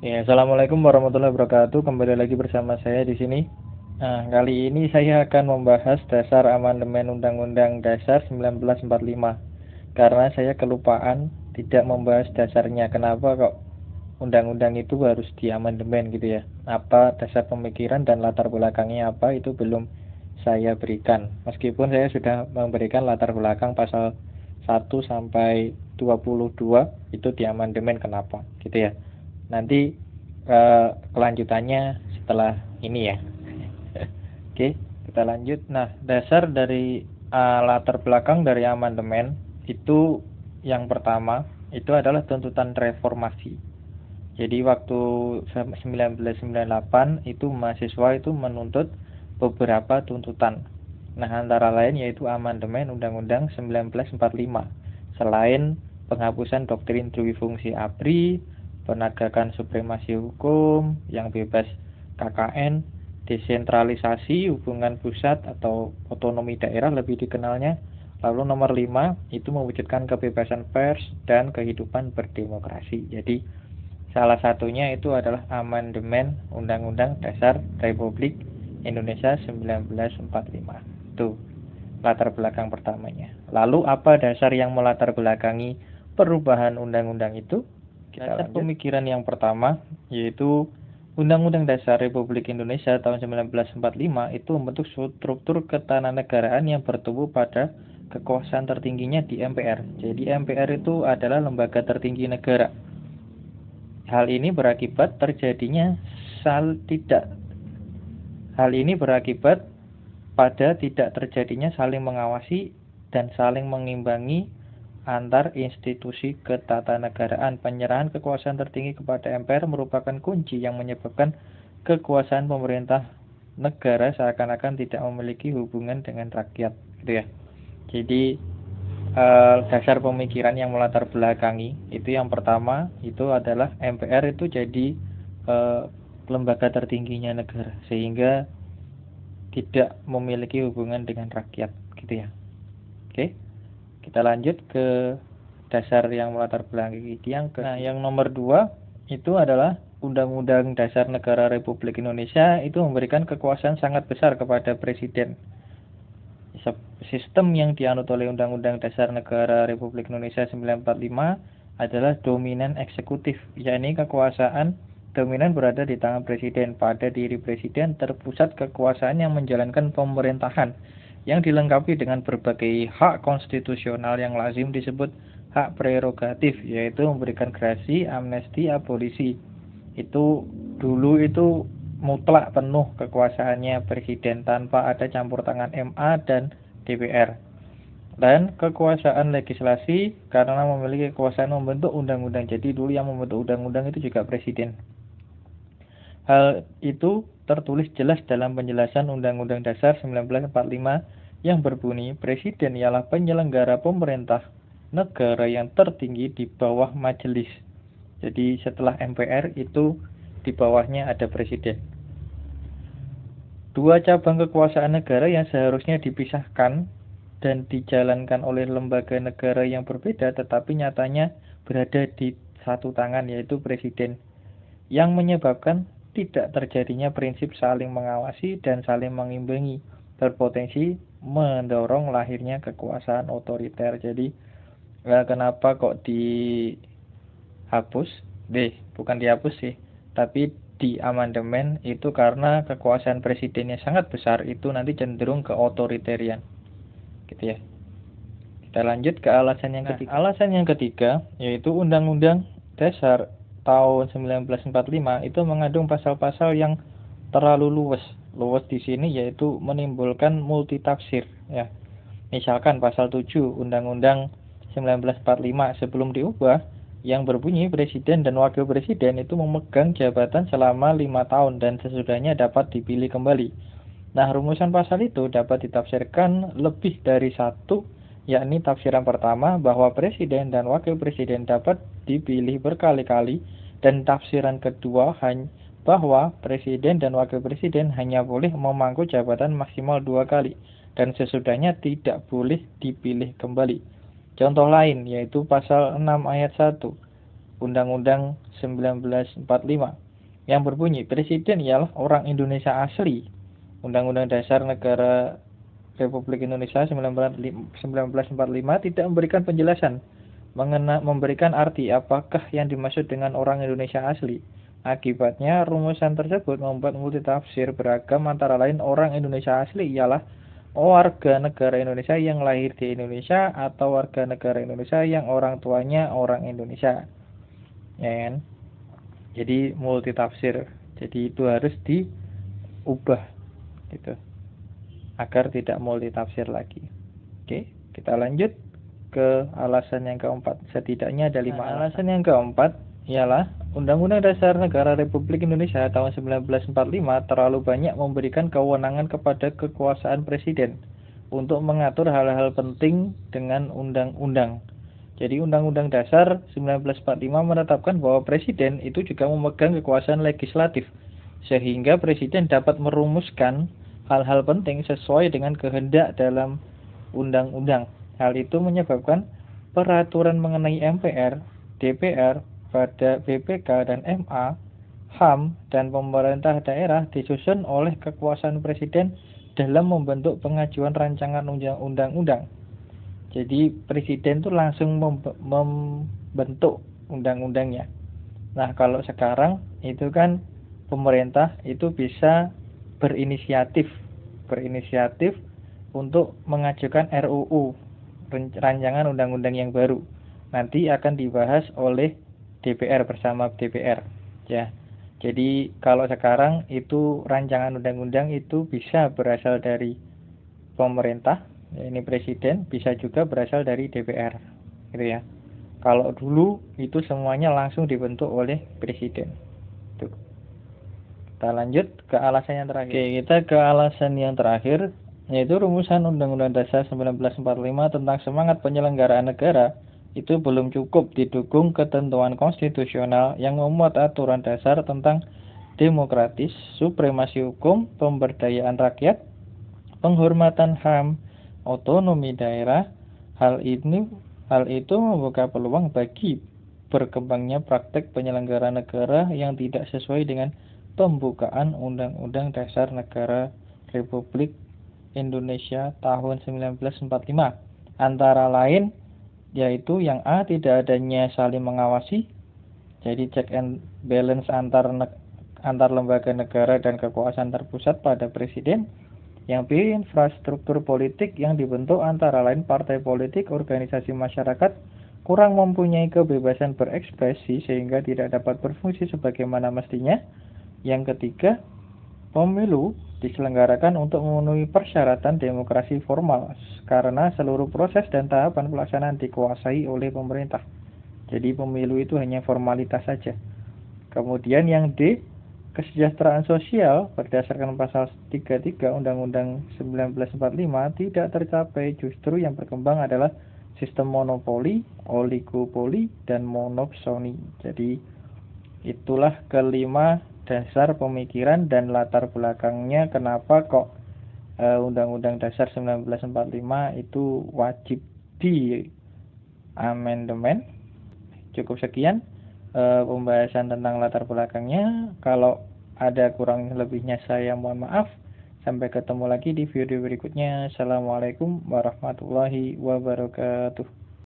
Ya, Assalamualaikum warahmatullahi wabarakatuh. Kembali lagi bersama saya di sini. Nah, kali ini saya akan membahas dasar amandemen Undang-Undang Dasar 1945. Karena saya kelupaan tidak membahas dasarnya. Kenapa kok undang-undang itu harus diamandemen gitu ya? Apa dasar pemikiran dan latar belakangnya apa itu belum saya berikan. Meskipun saya sudah memberikan latar belakang pasal 1 sampai 22 itu diamandemen kenapa gitu ya. Nanti kelanjutannya setelah ini ya. Oke, kita lanjut. Nah, dasar dari latar belakang dari amandemen itu yang pertama itu adalah tuntutan reformasi. Jadi waktu 1998 itu mahasiswa itu menuntut beberapa tuntutan. Nah, antara lain yaitu amandemen Undang-Undang 1945. Selain penghapusan doktrin dui fungsi ABRI, penegakan supremasi hukum yang bebas KKN, desentralisasi hubungan pusat atau otonomi daerah lebih dikenalnya. Lalu nomor 5 itu mewujudkan kebebasan pers dan kehidupan berdemokrasi. Jadi salah satunya itu adalah amandemen Undang-Undang Dasar Republik Indonesia 1945. Itu latar belakang pertamanya. Lalu apa dasar yang melatar belakangi perubahan undang-undang itu? Dasar pemikiran yang pertama yaitu Undang-Undang Dasar Republik Indonesia tahun 1945 itu membentuk struktur ketatanegaraan yang bertumbuh pada kekuasaan tertingginya di MPR. Jadi MPR itu adalah lembaga tertinggi negara. Hal ini berakibat pada tidak terjadinya saling mengawasi dan saling mengimbangi antar institusi ketatanegaraan. Penyerahan kekuasaan tertinggi kepada MPR merupakan kunci yang menyebabkan kekuasaan pemerintah negara seakan-akan tidak memiliki hubungan dengan rakyat, gitu ya. Jadi dasar pemikiran yang melatar belakangi itu yang pertama itu adalah MPR itu jadi lembaga tertingginya negara sehingga tidak memiliki hubungan dengan rakyat, gitu ya. Oke, kita lanjut ke dasar yang melatar belakangi yang nomor 2 itu adalah Undang-Undang Dasar Negara Republik Indonesia itu memberikan kekuasaan sangat besar kepada presiden. Sistem yang dianut oleh Undang-Undang Dasar Negara Republik Indonesia 1945 adalah dominan eksekutif, yakni kekuasaan dominan berada di tangan presiden. Pada diri presiden terpusat kekuasaan yang menjalankan pemerintahan yang dilengkapi dengan berbagai hak konstitusional yang lazim disebut hak prerogatif, yaitu memberikan gerasi, amnesti, abolisi. Itu dulu itu mutlak penuh kekuasaannya presiden tanpa ada campur tangan MA dan DPR. Dan kekuasaan legislasi karena memiliki kekuasaan membentuk undang-undang. Jadi dulu yang membentuk undang-undang itu juga presiden. Hal itu tertulis jelas dalam penjelasan Undang-Undang Dasar 1945 yang berbunyi presiden ialah penyelenggara pemerintah negara yang tertinggi di bawah majelis. Jadi setelah MPR itu di bawahnya ada presiden. Dua cabang kekuasaan negara yang seharusnya dipisahkan dan dijalankan oleh lembaga negara yang berbeda tetapi nyatanya berada di satu tangan yaitu presiden, yang menyebabkan tidak terjadinya prinsip saling mengawasi dan saling mengimbangi, berpotensi mendorong lahirnya kekuasaan otoriter. Jadi kenapa kok dihapus? Bukan dihapus sih, tapi di amandemen itu karena kekuasaan presidennya sangat besar, itu nanti cenderung ke otoritarian, gitu ya. Kita lanjut ke alasan yang ketiga. Alasan yang ketiga yaitu Undang-Undang Dasar tahun 1945 itu mengandung pasal-pasal yang terlalu luas. Luas di sini yaitu menimbulkan multitafsir ya. Misalkan pasal 7 Undang-Undang 1945 sebelum diubah yang berbunyi presiden dan wakil presiden itu memegang jabatan selama 5 tahun dan sesudahnya dapat dipilih kembali. Nah, rumusan pasal itu dapat ditafsirkan lebih dari satu, yakni tafsiran pertama bahwa presiden dan wakil presiden dapat dipilih berkali-kali, dan tafsiran kedua bahwa presiden dan wakil presiden hanya boleh memangku jabatan maksimal 2 kali dan sesudahnya tidak boleh dipilih kembali. Contoh lain yaitu pasal 6 ayat 1 Undang-Undang 1945 yang berbunyi presiden ialah orang Indonesia asli. Undang-Undang Dasar Negara Republik Indonesia 1945 tidak memberikan penjelasan memberikan arti apakah yang dimaksud dengan orang Indonesia asli. Akibatnya, rumusan tersebut membuat multitafsir beragam, antara lain orang Indonesia asli ialah warga negara Indonesia yang lahir di Indonesia atau warga negara Indonesia yang orang tuanya orang Indonesia. Ya kan? Jadi multitafsir. Jadi itu harus diubah gitu, agar tidak multitafsir lagi. Oke, kita lanjut ke alasan yang keempat. Setidaknya ada 5 alasan. Yang keempat ialah Undang-Undang Dasar Negara Republik Indonesia tahun 1945 terlalu banyak memberikan kewenangan kepada kekuasaan presiden untuk mengatur hal-hal penting dengan undang-undang. Jadi Undang-Undang Dasar 1945 menetapkan bahwa presiden itu juga memegang kekuasaan legislatif, sehingga presiden dapat merumuskan hal-hal penting sesuai dengan kehendak dalam undang-undang. Hal itu menyebabkan peraturan mengenai MPR, DPR, pada BPK dan MA, HAM, dan pemerintah daerah disusun oleh kekuasaan presiden dalam membentuk pengajuan rancangan undang-undang. Jadi presiden itu langsung membentuk undang-undangnya. Nah, kalau sekarang itu kan pemerintah itu bisa berinisiatif untuk mengajukan RUU, rancangan undang-undang yang baru. Nanti akan dibahas oleh DPR bersama DPR ya. Jadi kalau sekarang itu rancangan undang-undang itu bisa berasal dari pemerintah, ini presiden, bisa juga berasal dari DPR gitu ya. Kalau dulu itu semuanya langsung dibentuk oleh presiden. Tuh. Kita lanjut ke alasan yang terakhir. Oke, kita ke alasan yang terakhir, yaitu rumusan Undang-Undang Dasar 1945 tentang semangat penyelenggaraan negara itu belum cukup didukung ketentuan konstitusional yang memuat aturan dasar tentang demokratis, supremasi hukum, pemberdayaan rakyat, penghormatan HAM, otonomi daerah. Hal itu membuka peluang bagi berkembangnya praktek penyelenggaraan negara yang tidak sesuai dengan pembukaan Undang-Undang Dasar Negara Republik Indonesia tahun 1945. Antara lain yaitu yang A, tidak adanya saling mengawasi, jadi check and balance antar lembaga negara dan kekuasaan terpusat pada presiden. Yang B, infrastruktur politik yang dibentuk antara lain partai politik, organisasi masyarakat kurang mempunyai kebebasan berekspresi sehingga tidak dapat berfungsi sebagaimana mestinya. Yang ketiga, pemilu diselenggarakan untuk memenuhi persyaratan demokrasi formal karena seluruh proses dan tahapan pelaksanaan dikuasai oleh pemerintah. Jadi pemilu itu hanya formalitas saja. Kemudian yang D, kesejahteraan sosial berdasarkan pasal 33 Undang-Undang 1945 tidak tercapai, justru yang berkembang adalah sistem monopoli, oligopoli, dan monopsoni. Jadi itulah kelima dasar pemikiran dan latar belakangnya kenapa kok Undang-Undang Dasar 1945 itu wajib di amandemen. Cukup sekian pembahasan tentang latar belakangnya. Kalau ada kurang lebihnya saya mohon maaf. Sampai ketemu lagi di video berikutnya. Assalamualaikum warahmatullahi wabarakatuh.